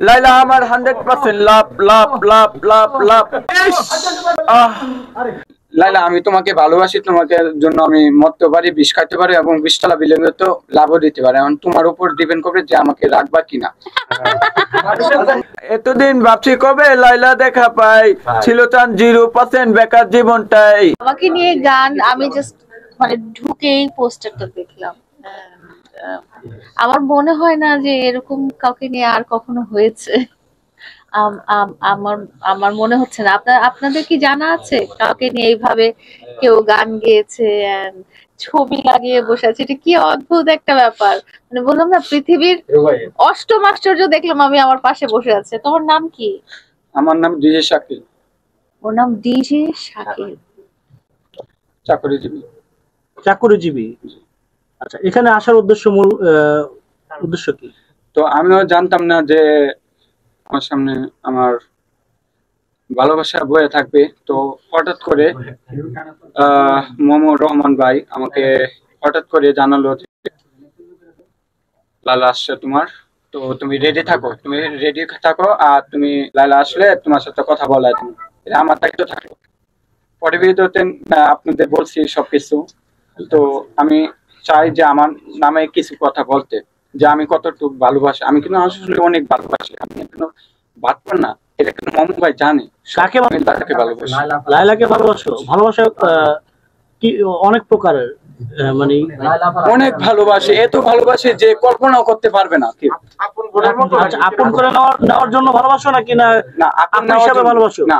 লাইলা আমার 100% লাভ লাভ লাভ লাভ লাভ। লাইলা আমি তোমাকে ভালোবাসি, তোমাকে জন্য আমি মরতে পারি, বিষ খাইতে পারি এবং 20 তলা বিল্ডিং তো লাভও দিতে পারি। এখন তোমার উপর ডিপেন্ড করবে যে আমাকে রাখবা কিনা। এতদিন ভাবছি কবে লাইলা দেখা পাই, ছিল তার 0% বেকার জীবনটাই। আমাকে নিয়ে গান আমি জাস্ট মানে ঢুকেই পোস্টারটা দেখলাম। আমার মনে হয় না যে এরকম কাউকে নিয়ে আর কখনো হয়েছে। আমার আমার মনে হচ্ছে না। আপনাদের কি জানা আছে কাউকে নিয়ে এইভাবে কেউ গান গেয়েছে and ছবি লাগিয়ে বসে আছে? এটা কি অদ্ভুত একটা ব্যাপার। মানে বললাম না, পৃথিবীর অষ্টম আশ্চর্য দেখলাম আমি আমার পাশে বসে আছে। তোমার নাম কি? আমার নাম ডিজে শাকিল। ওর নাম ডিজে শাকিল। চাকরিজীবী। চাকরিজীবী। আচ্ছা, এখানে আসার মূল উদ্দেশ্য কি? তো আমিও জানতাম না যে আমার সামনে আমার ভালোবাসা বয়ে থাকবে। তো হঠাৎ করে মোহাম্মদ রহমান ভাই আমাকে হঠাৎ করে জানালো যে লালা আসছে তোমার, তো তুমি রেডি থাকো, তুমি রেডি থাকো, আর তুমি লালা আসলে তোমার সাথে কথা বলা তুমি, এটা আমার দায়িত্ব থাকলো। পরে ভিডিওতে আপনাদের বলছি সবকিছু। তো আমি চাই যে আমার নামে কিছু কথা বলতে, যে আমি কতটুকু ভালোবাসি। আমি কিন্তু আসলে অনেক ভালোবাসি, আমি কিন্তু বাটপার না, এটা কিন্তু মোহাম্মদ ভাই জানে। কাকে আমি লালাকে ভালোবাসি। লায়লাকে ভালোবাসো? ভালোবাসা কি অনেক প্রকারের, মানে অনেক ভালোবাসি, এত ভালোবাসি যে কল্পনাও করতে পারবে না কেউ। আচ্ছা, আপন করে নেওয়ার জন্য ভালোবাসো নাকি না না আপন হিসাবে ভালোবাসো? না,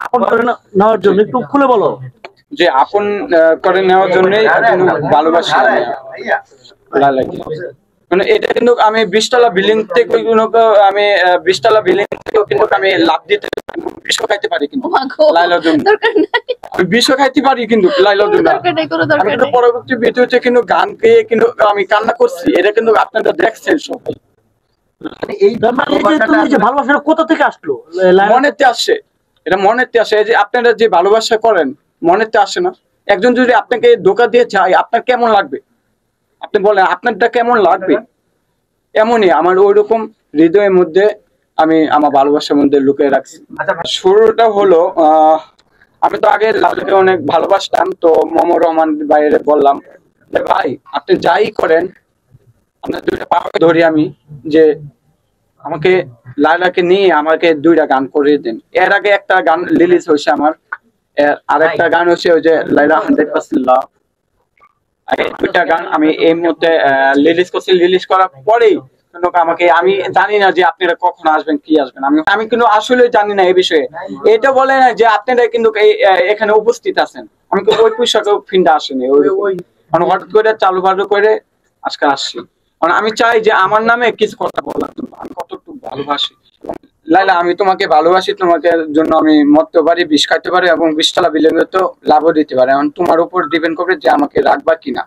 আপন করে নেওয়ার জন্য। একটু খুলে বলো। যে আপন করে নেওয়ার জন্যই ভালোবাসি আমি লালাকে। মানে এটা কিন্তু আমি 20 তলা বিল্ডিং থেকে আমি 20 তলা বিল্ডিং থেকেও কিন্তু আমি লাভ দিতে বিষ খাইতে পারি কিন্তু লাইলার জন্য। আমি বিষ খাইতে পারি কিন্তু লাইলার জন্য। আমি কিন্তু পরবর্তী ভিডিওতে কিন্তু গান পেয়ে কিন্তু আমি কান্না করছি, এটা কিন্তু আপনারা দেখছেন সবাই। তুমি যে ভালোবাসাটা কোথা থেকে আসলো? মনেতে আসে, এটা মনেতে আসে। যে আপনারা যে ভালোবাসা করেন মনেতে আসে না? একজন যদি আপনাকে ধোঁকা দিয়ে যায় আপনার কেমন লাগবে? আপনি বলেন আপনারটা কেমন লাগবে? এমনই আমার ওইরকম হৃদয়ের মধ্যে আমি আমার ভালোবাসার মধ্যে লুকিয়ে রাখছি। শুরুটা হলো আমি তো আগে লালকে অনেক ভালোবাসতাম। তো মোহাম্মদ রহমান ভাইয়ের বললাম যে ভাই আপনি যাই করেন আপনার 2টা পাকে ধরি আমি, যে আমাকে লায়লাকে নিয়ে আমাকে 2টা গান করে দেন। এর আগে একটা গান রিলিজ হয়েছে আমার, আরেকটা গান হচ্ছে ওই যে লাইলা 100% লাভ। এই 2টা গান আমি এই মুহূর্তে রিলিজ করছি। রিলিজ করার পরেই আমাকে, আমি জানি না যে আপনারা কখন আসবেন কি আসবেন, আমি কিন্তু আসলে জানি না এই বিষয়ে। এটা বলে না যে আপনারা কিন্তু এখানে উপস্থিত আছেন, আমি কিন্তু ওই পোশাকে ফিন্ডা আসেনি। ওই হঠাৎ করে চালু বালু করে আজকে আসছি। কারণ আমি চাই যে আমার নামে কিছু কথা বলার জন্য, আমি কতটুকু ভালোবাসি লাইলা। আমি তোমাকে ভালোবাসি, তোমাকে জন্য আমি মরতে পারি, বিষ খাইতে পারি এবং 20 তলা বিল্ডিং তো লাভও দিতে পারি। এখন তোমার উপর ডিপেন্ড করবে যে আমাকে রাখবা কিনা।